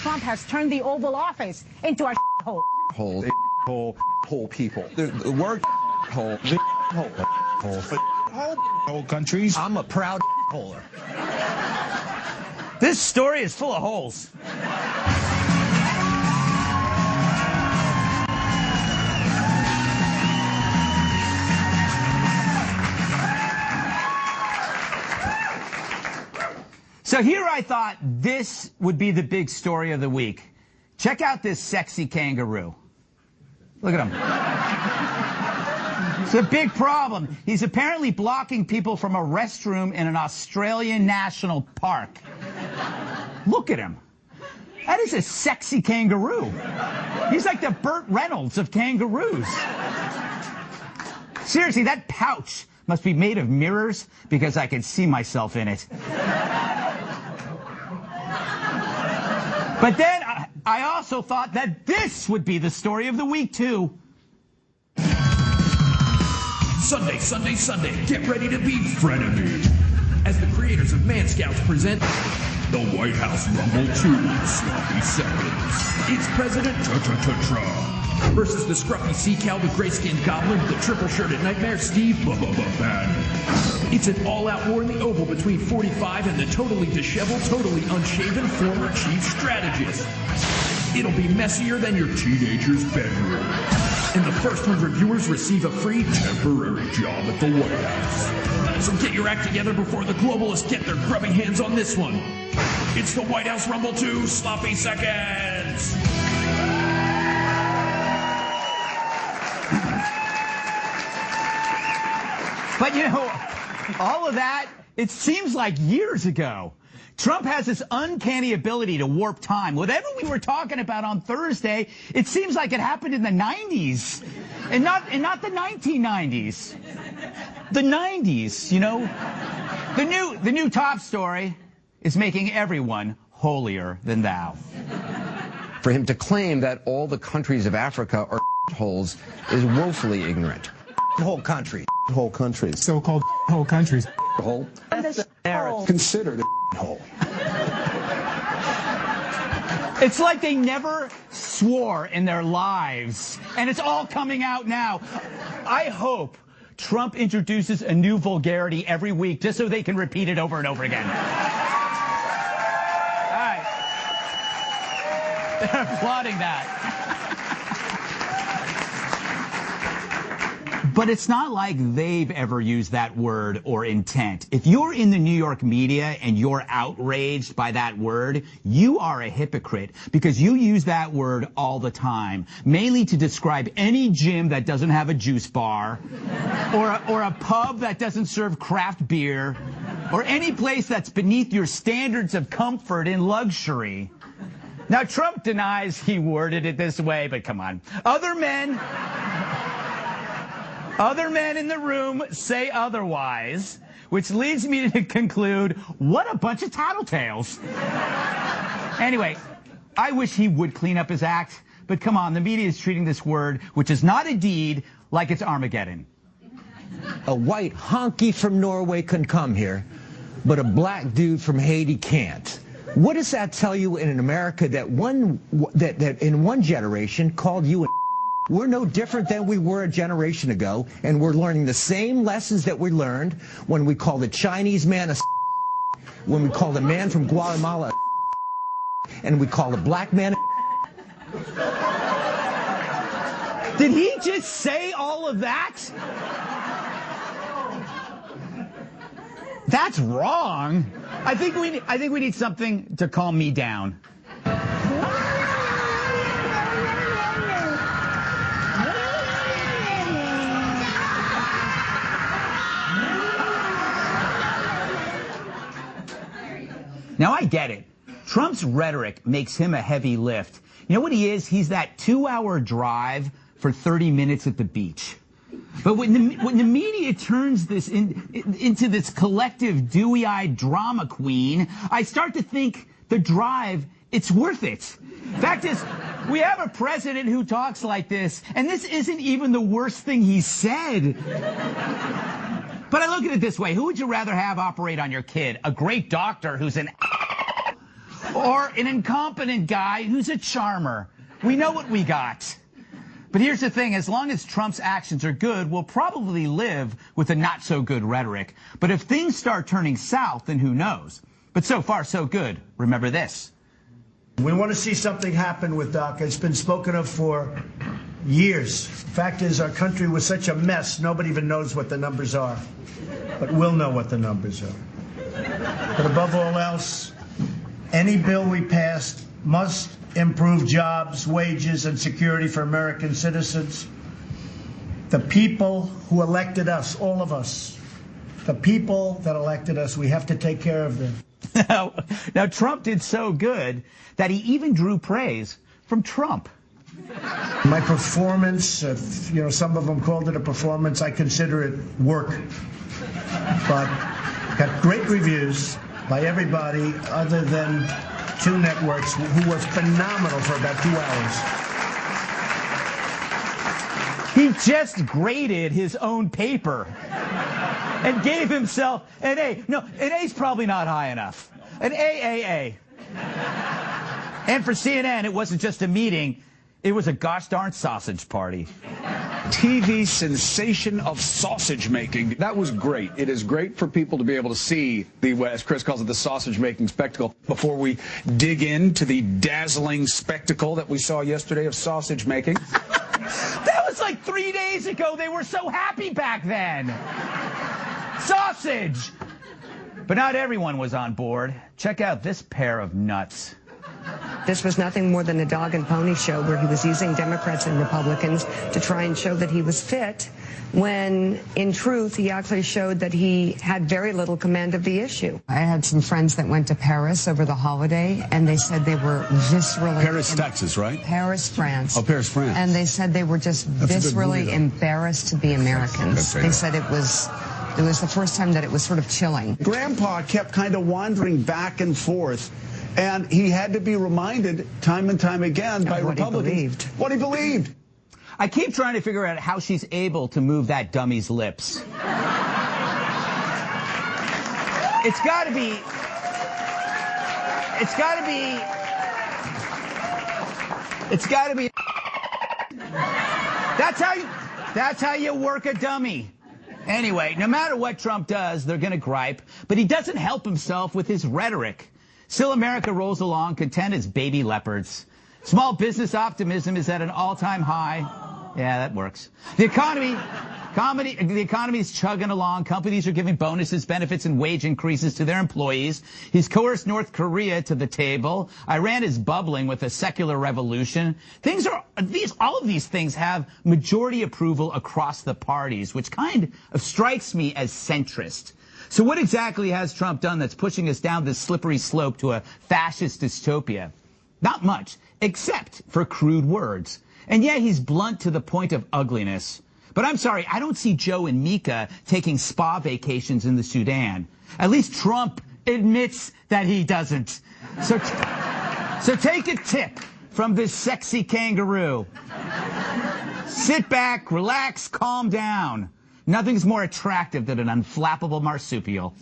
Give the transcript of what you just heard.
Trump has turned the Oval Office into a hole. Hole people. The word hole. Hole countries. I'm a proud holer. This story is full of holes. So here I thought this would be the big story of the week. Check out this sexy kangaroo. Look at him. It's a big problem. He's apparently blocking people from a restroom in an Australian national park. Look at him. That is a sexy kangaroo. He's like the Burt Reynolds of kangaroos. Seriously, that pouch must be made of mirrors because I can see myself in it. But then I also thought that this would be the story of the week, too. Sunday, get ready to be frenemy. As the creators of Man Scouts present the White House Rumble 2 Sloppy Seconds. It's President Trump versus the scruffy sea cow, the gray-skinned goblin, the triple-shirted nightmare, Steve Bannon. It's an all-out war in the Oval between 45 and the totally disheveled, totally unshaven former chief strategist. It'll be messier than your teenager's bedroom. And the first 100 viewers receive a free temporary job at the White House. So get your act together before the globalists get their grubbing hands on this one. It's the White House Rumble 2 Sloppy Seconds. But you know, all of that, it seems like years ago. Trump has this uncanny ability to warp time. Whatever we were talking about on Thursday, it seems like it happened in the 90s. And not the 1990s. The 90s, you know? The new top story is making everyone holier than thou. For him to claim that all the countries of Africa are holes is woefully ignorant. Whole country. Whole countries. So-called whole countries. Hole. Considered a hole. It's like they never swore in their lives, and it's all coming out now. I hope Trump introduces a new vulgarity every week just so they can repeat it over and over again. All right. They're applauding that. But it's not like they've ever used that word or intent. If you're in the New York media and you're outraged by that word, you are a hypocrite because you use that word all the time, mainly to describe any gym that doesn't have a juice bar, or a pub that doesn't serve craft beer, or any place that's beneath your standards of comfort and luxury. Now, Trump denies he worded it this way, but come on. Other men in the room say otherwise, which leads me to conclude, what a bunch of tattletales. Anyway, I wish he would clean up his act, but come on, the media is treating this word, which is not a deed, like it's Armageddon. A white honky from Norway can come here, but a black dude from Haiti can't. What does that tell you in an America that in one generation called you an We're no different than we were a generation ago, and we're learning the same lessons that we learned when we called a Chinese man a when we called a man from Guatemala and we called a black man a Did he just say all of that? That's wrong. I think we need something to calm me down. Now, I get it. Trump's rhetoric makes him a heavy lift. You know what he is? He's that 2-hour drive for 30 minutes at the beach. But when the media turns this into this collective dewy-eyed drama queen, I start to think the drive, it's worth it. Fact is, we have a president who talks like this, and this isn't even the worst thing he said. But I look at it this way. Who would you rather have operate on your kid? A great doctor who's an Or an incompetent guy who's a charmer. We know what we got. But here's the thing, as long as Trump's actions are good, we'll probably live with a not-so-good rhetoric. But if things start turning south, then who knows? But so far, so good. Remember this. We want to see something happen with DACA. It's been spoken of for years. Fact is, our country was such a mess, nobody even knows what the numbers are. But we'll know what the numbers are. But above all else, any bill we pass must improve jobs, wages, and security for American citizens. The people who elected us, all of us, the people that elected us, we have to take care of them. Now, Trump did so good that he even drew praise from Trump. My performance, some of them called it a performance, I consider it work. But got great reviews by everybody other than 2 networks who were phenomenal for about 2 hours. He just graded his own paper and gave himself an A. No, an A's probably not high enough. An AAA. And for CNN, it wasn't just a meeting. It was a gosh darn sausage party. TV sensation of sausage making. That was great. It is great for people to be able to see the, as Chris calls it, the sausage making spectacle. Before we dig into the dazzling spectacle that we saw yesterday of sausage making. That was like 3 days ago. They were so happy back then. Sausage! But not everyone was on board. Check out this pair of nuts. This was nothing more than a dog and pony show where he was using Democrats and Republicans to try and show that he was fit, when in truth he actually showed that he had very little command of the issue. I had some friends that went to Paris over the holiday, and they said they were viscerally... Paris, Texas, right? Paris, France. Oh, Paris, France. And they said they were just viscerally embarrassed to be Americans. They said it was the first time that it was sort of chilling. Grandpa kept kind of wandering back and forth, and he had to be reminded time and time again by Republicans what he believed. I keep trying to figure out how she's able to move that dummy's lips. It's got to be... That's how you work a dummy. Anyway, no matter what Trump does, they're going to gripe, but he doesn't help himself with his rhetoric. Still, America rolls along, content as baby leopards. Small business optimism is at an all-time high. Yeah, that works. The economy is chugging along. Companies are giving bonuses, benefits, and wage increases to their employees. He's coerced North Korea to the table. Iran is bubbling with a secular revolution. All of these things have majority approval across the parties, which kind of strikes me as centrist. So what exactly has Trump done that's pushing us down this slippery slope to a fascist dystopia? Not much, except for crude words. And yeah, he's blunt to the point of ugliness. But I'm sorry, I don't see Joe and Mika taking spa vacations in the Sudan. At least Trump admits that he doesn't. So take a tip from this sexy kangaroo. Sit back, relax, calm down. Nothing's more attractive than an unflappable marsupial.